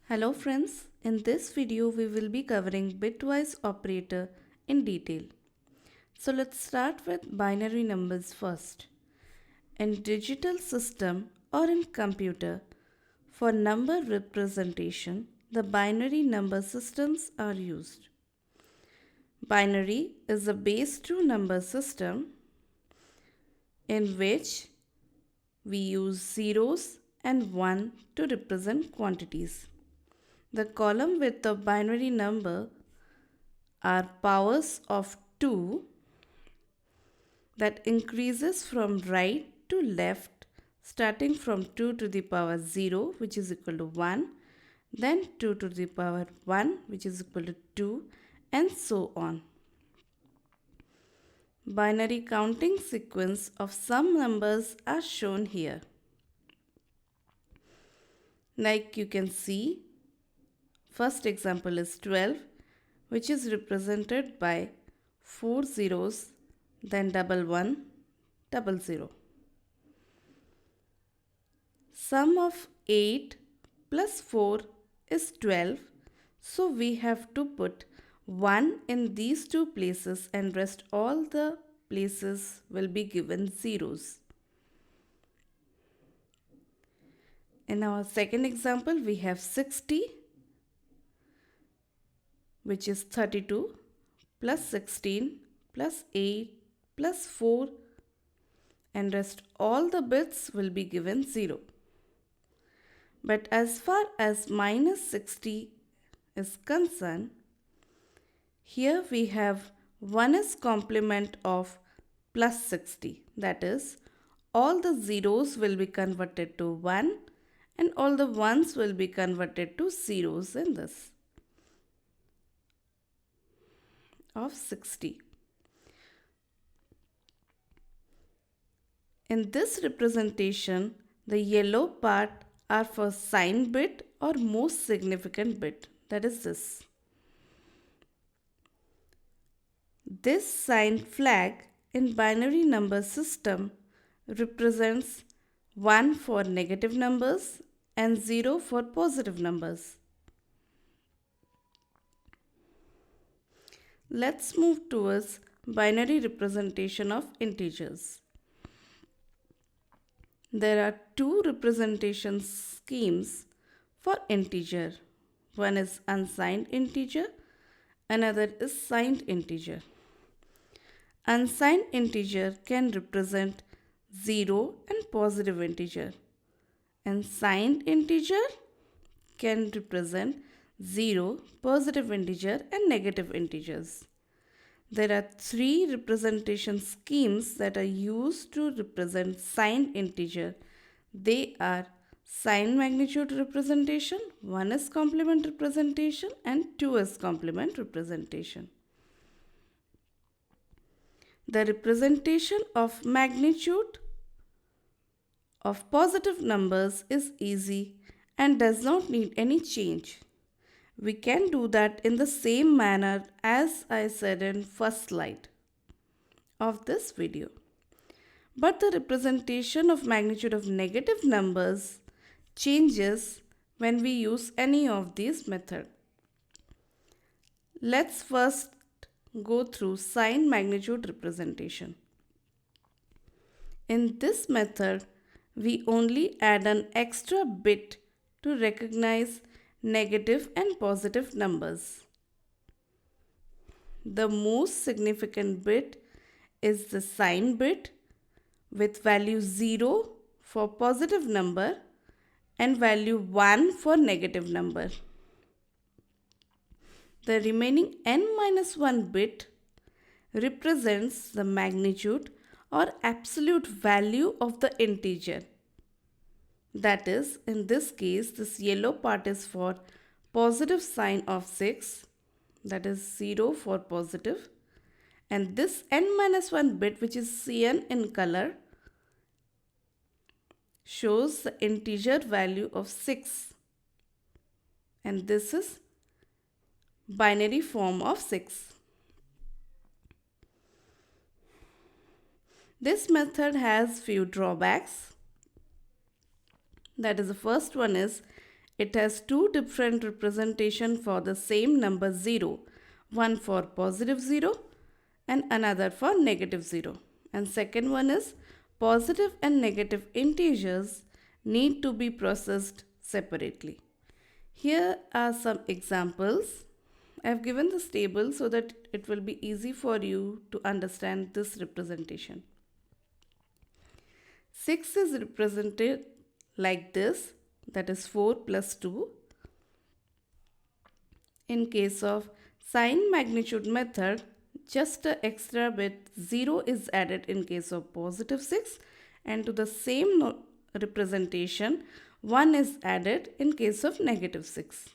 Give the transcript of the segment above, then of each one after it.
Hello friends, in this video we will be covering bitwise operator in detail. So let's start with binary numbers first. In digital system or in computer, for number representation, the binary number systems are used. Binary is a base 2 number system in which we use zeros and 1 to represent quantities. The column with the binary number are powers of 2 that increases from right to left, starting from 2 to the power 0, which is equal to 1, then 2 to the power 1, which is equal to 2, and so on. Binary counting sequence of some numbers are shown here. Like you can see, first example is 12, which is represented by 4 zeros, then 11, 00. Sum of 8 plus 4 is 12, so we have to put 1 in these two places and rest all the places will be given zeros. In our second example, we have 60, which is 32 plus 16 plus 8 plus 4, and rest all the bits will be given 0. But as far as minus 60 is concerned, here we have 1 is complement of plus 60. That is, all the zeros will be converted to 1 and all the ones will be converted to zeros in this of 60. In this representation, the yellow part are for sign bit or most significant bit, that is this. This sign flag in binary number system represents 1 for negative numbers and 0 for positive numbers. Let's move towards binary representation of integers. There are two representation schemes for integer. One is unsigned integer, another is signed integer. Unsigned integer can represent 0 and positive integer, and signed integer can represent 0, positive integer, and negative integers. There are three representation schemes that are used to represent signed integer. They are sign magnitude representation, 1 is complement representation, and 2 is complement representation. The representation of magnitude of positive numbers is easy and does not need any change. We can do that in the same manner as I said in first slide of this video. But the representation of magnitude of negative numbers changes when we use any of these methods. Let's first go through sign magnitude representation. In this method, we only add an extra bit to recognize negative and positive numbers. The most significant bit is the sign bit with value 0 for positive number and value 1 for negative number. The remaining n-1 bit represents the magnitude or absolute value of the integer. That is, in this case, this yellow part is for positive sign of 6, that is 0 for positive, and this n-1 bit, which is cyan in color, shows the integer value of 6, and this is binary form of 6. This method has few drawbacks. That is, the first one is It has two different representation for the same number 0, one for positive 0 and another for negative 0. And second one is positive and negative integers need to be processed separately. Here are some examples. I have given this table so that it will be easy for you to understand this representation. 6 is represented like this, that is 4 plus 2. In case of sign magnitude method, just an extra bit 0 is added in case of positive 6, and to the same representation 1 is added in case of negative 6.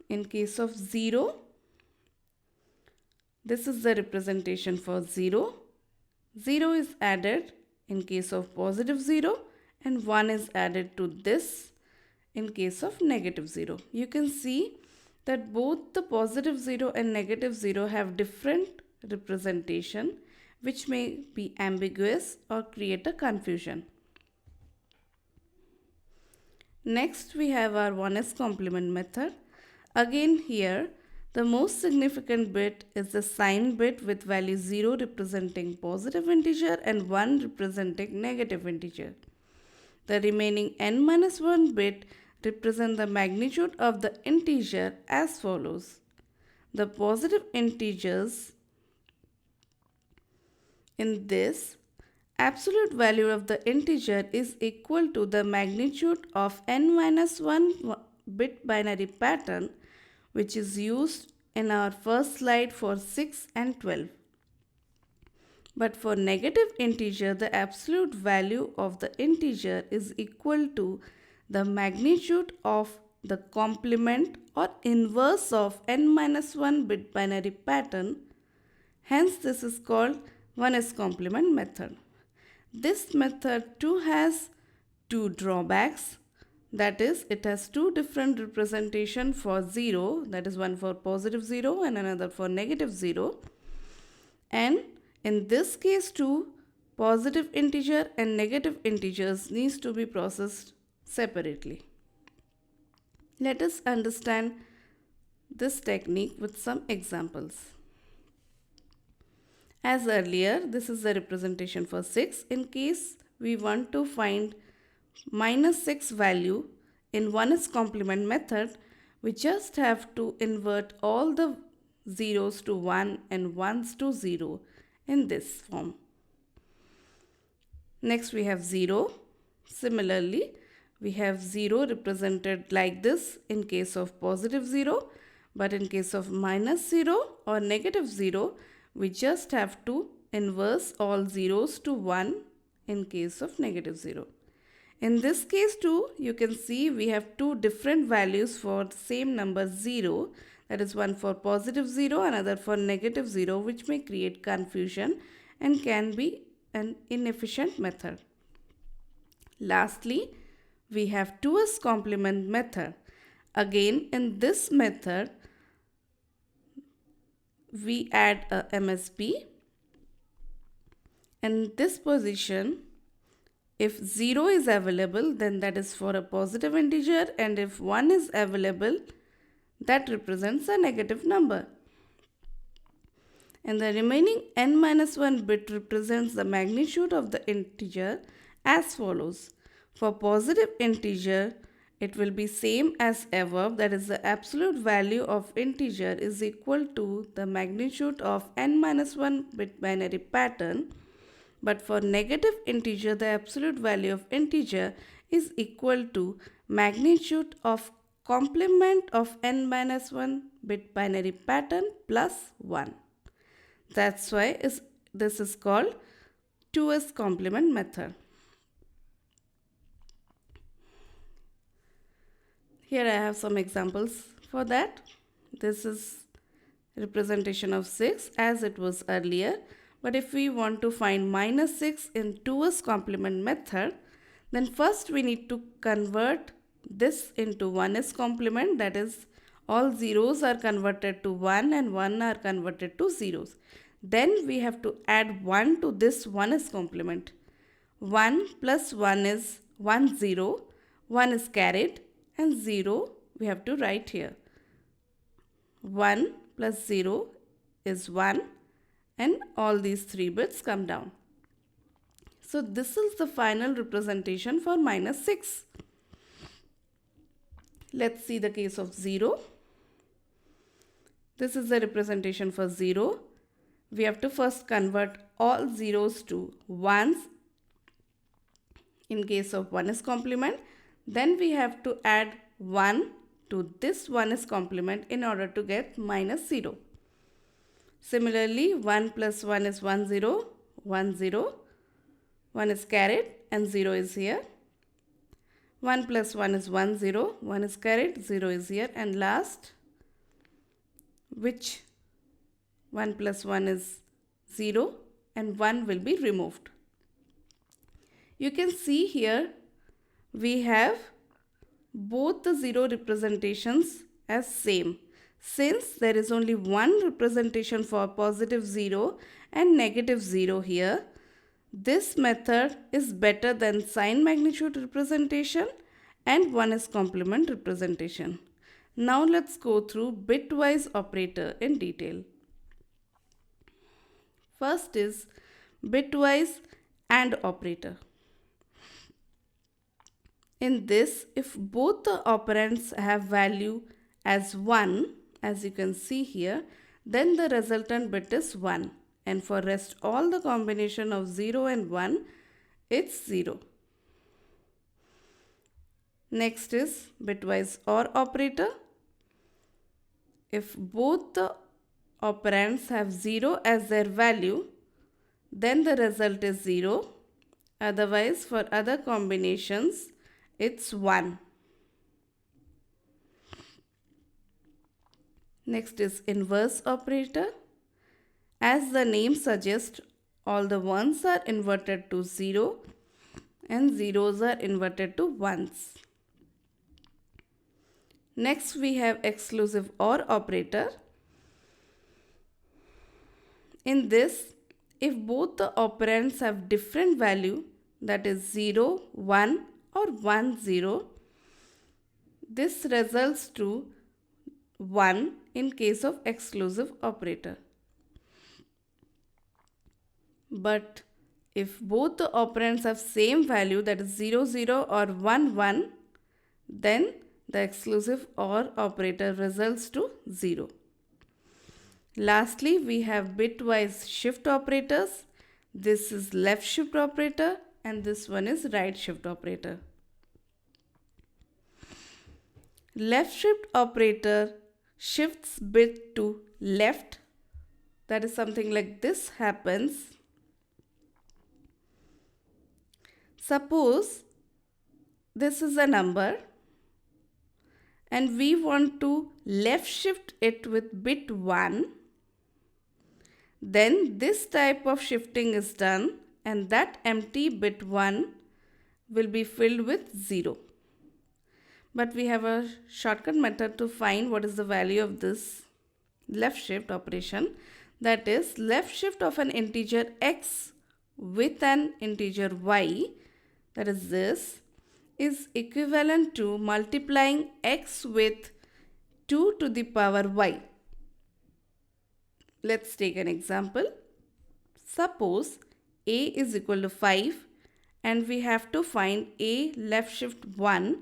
In case of 0, this is the representation for 0. 0 is added in case of positive 0 and 1 is added to this in case of negative 0. You can see that both the positive 0 and negative 0 have different representation, which may be ambiguous or create a confusion. Next we have our 1s complement method. Again here the most significant bit is the sign bit with value 0 representing positive integer and 1 representing negative integer. The remaining n-1 bit represent the magnitude of the integer as follows. The positive integers in this absolute value of the integer is equal to the magnitude of n-1 bit binary pattern, which is used in our first slide for 6 and 12. But for negative integer, the absolute value of the integer is equal to the magnitude of the complement or inverse of n-1 bit binary pattern. Hence, this is called 1s complement method. This method too has two drawbacks. That is, it has two different representation for 0, that is one for positive 0 and another for negative 0. And in this case too, positive integer and negative integers needs to be processed separately. Let us understand this technique with some examples. As earlier, this is the representation for 6. In case we want to find minus 6 value in 1s complement method, we just have to invert all the zeros to 1 and 1s to 0 in this form. Next we have 0. Similarly, we have 0 represented like this in case of positive 0, but in case of minus 0 or negative 0, we just have to inverse all zeros to 1 in case of negative 0. In this case too, you can see we have two different values for the same number 0, that is one for positive 0, another for negative 0, which may create confusion and can be an inefficient method. Lastly, we have 2s complement method. Again, in this method, we add a MSB. In this position, if 0 is available, then that is for a positive integer, and if 1 is available, that represents a negative number. And the remaining n-1 bit represents the magnitude of the integer as follows. For positive integer, it will be same as above, that is the absolute value of integer is equal to the magnitude of n-1 bit binary pattern. But for negative integer, the absolute value of integer is equal to magnitude of complement of n-1 bit binary pattern plus 1. That's why this is called 2s complement method. Here I have some examples for that. This is representation of 6 as it was earlier. But if we want to find minus 6 in 2s complement method, then first we need to convert this into 1s complement, that is all zeros are converted to 1 and 1 are converted to zeros. Then we have to add 1 to this 1s complement. 1 plus 1 is 1 0, 1 is carried and 0 we have to write here. 1 plus 0 is 1 and all these 3 bits come down. So this is the final representation for minus 6. Let's see the case of 0. This is the representation for 0. We have to first convert all zeros to ones in case of 1 is complement. Then we have to add 1 to this 1 is complement in order to get minus 0. Similarly, 1 plus 1 is 1, 0, 1, 0. 1 is carried and 0 is here. 1 plus 1 is 1, 0. 1 is carried, 0 is here. And last, which 1 plus 1 is 0 and 1 will be removed. You can see here we have both the 0 representations as same. Since there is only one representation for positive 0 and negative 0 here, this method is better than sign magnitude representation and 1 is complement representation. Now let's go through bitwise operator in detail. First is bitwise AND operator. In this, if both the operands have value as 1, as you can see here, then the resultant bit is 1. And for rest all the combination of 0 and 1, it's 0. Next is bitwise OR operator. If both the operands have 0 as their value, then the result is 0. Otherwise, for other combinations, it's 1. Next is inverse operator. As the name suggests, all the 1s are inverted to 0 and 0s are inverted to 1s. Next we have exclusive OR operator. In this, if both the operands have different value, that is 0, 1 or 1, 0, this results to 1 in case of exclusive operator. But if both the operands have same value, that is 0, 0 or 1, 1, then the exclusive OR operator results to 0. Lastly, we have bitwise shift operators. This is left shift operator and this one is right shift operator. Left shift operator shifts bit to left. That is something like this happens. Suppose this is a number and we want to left shift it with bit 1. Then this type of shifting is done and that empty bit 1 will be filled with 0. But we have a shortcut method to find what is the value of this left shift operation. That is, left shift of an integer x with an integer y, that is this, is equivalent to multiplying x with 2 to the power y. Let's take an example. Suppose a is equal to 5 and we have to find a left shift 1,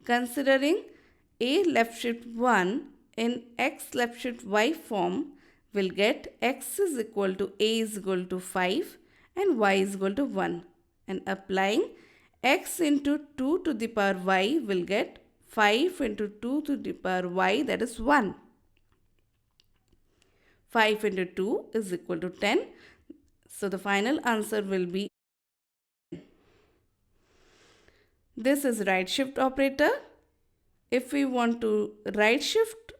considering a left shift 1 in x left shift y form will get x is equal to a is equal to 5 and y is equal to 1, and applying x into 2 to the power y will get 5 into 2 to the power y, that is 1. 5 into 2 is equal to 10. So the final answer will be 10. This is right shift operator. If we want to right shift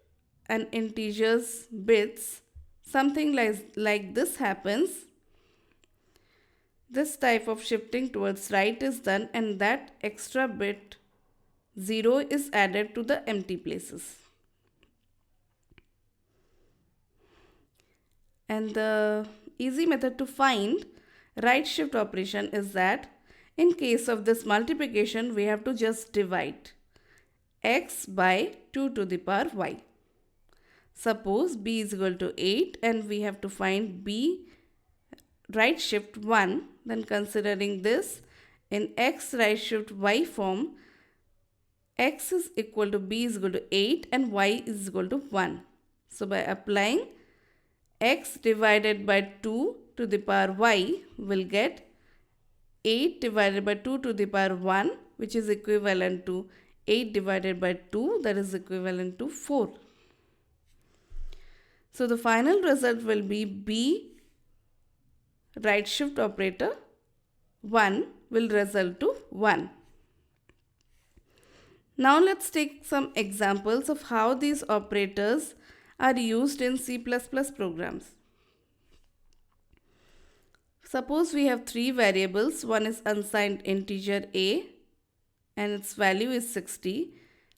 an integer's bits, something like this happens. This type of shifting towards right is done and that extra bit 0 is added to the empty places. And the easy method to find right shift operation is that In case of this multiplication, we have to just divide x by 2 to the power y. Suppose b is equal to 8 and we have to find b right shift 1. Then considering this in x right shift y form, x is equal to b is equal to 8 and y is equal to 1. So by applying x divided by 2 to the power y, will get 8 divided by 2 to the power 1, which is equivalent to 8 divided by 2, that is equivalent to 4. So the final result will be b right shift operator 1 will result to 1. Now let's take some examples of how these operators are used in C++ programs. Suppose we have three variables. One is unsigned integer a and its value is 60.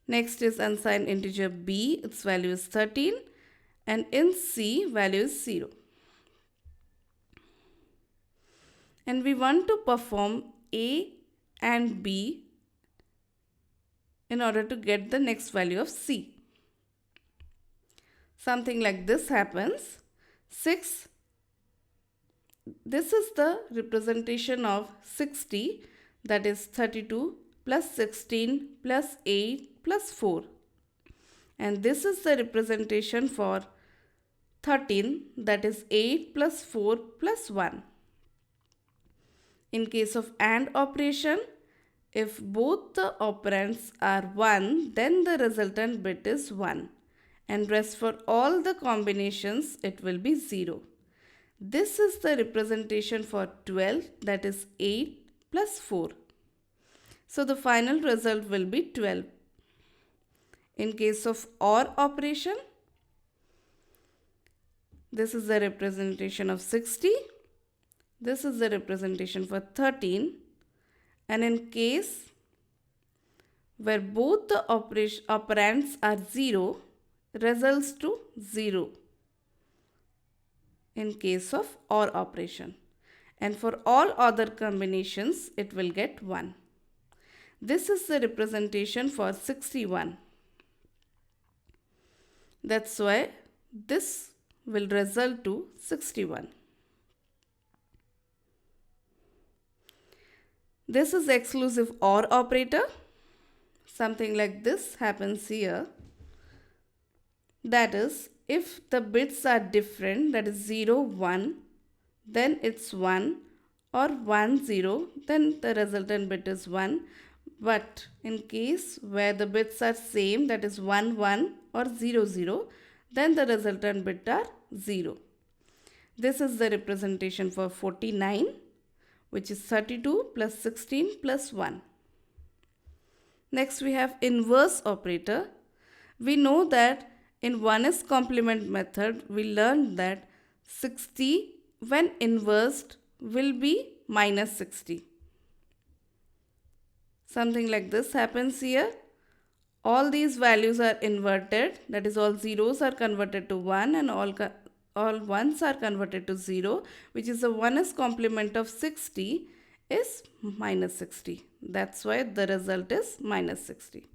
Next is unsigned integer b, its value is 13, and in C value is 0. And we want to perform a and b in order to get the next value of C. Something like this happens. 6. This is the representation of 60, that is 32 plus 16 plus 8 plus 4. And this is the representation for 13, that is 8 plus 4 plus 1. In case of AND operation, if both the operands are 1, then the resultant bit is 1. And rest for all the combinations, it will be 0. This is the representation for 12, that is 8 plus 4. So the final result will be 12. In case of OR operation, this is the representation of 60. This is the representation for 13. And in case where both the operands are 0, results to 0 in case of OR operation. And for all other combinations, it will get 1. This is the representation for 61. That's why this will result to 61. This is exclusive OR operator. Something like this happens here. That is, if the bits are different, that is 0, 1, then it's 1, or 1, 0, then the resultant bit is 1. But in case where the bits are same, that is 1, 1 or 0, 0, then the resultant bit are 0. This is the representation for 49, which is 32 plus 16 plus 1. Next we have inverse operator. We know that in 1s complement method, we learned that 60 when inversed will be minus 60. Something like this happens here. All these values are inverted, that is all zeros are converted to 1 and all ones are converted to 0, which is the 1s complement of 60 is minus 60. That's why the result is minus 60.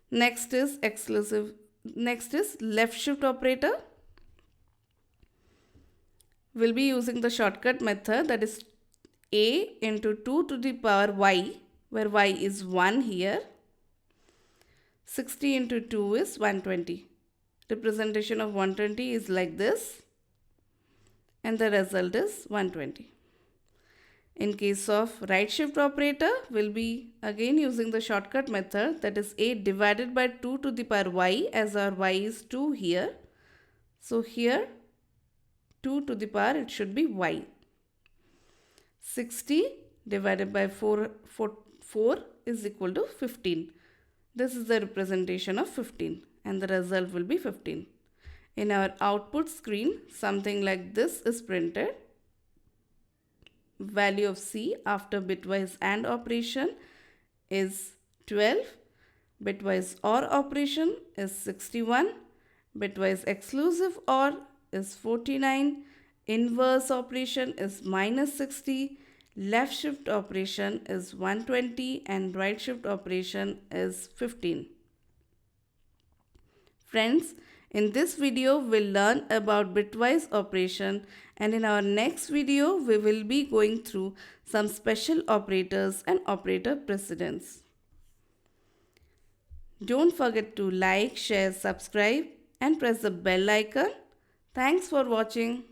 Next is left shift operator. We'll be using the shortcut method, that is a into 2 to the power y, where y is 1 here. 60 into 2 is 120. Representation of 120 is like this, and the result is 120. In case of right shift operator, we'll be again using the shortcut method, that is a divided by 2 to the power y, as our y is 2 here. So here 2 to the power, it should be y. 60 divided by 4 is equal to 15. This is the representation of 15 and the result will be 15. In our output screen, something like this is printed. Value of C after bitwise AND operation is 12. Bitwise OR operation is 61. Bitwise exclusive OR is 49. Inverse operation is minus 60. Left shift operation is 120 and right shift operation is 15. Friends, in this video we'll learn about bitwise operation, and in our next video we will be going through some special operators and operator precedence. Don't forget to like, share, subscribe and press the bell icon. Thanks for watching.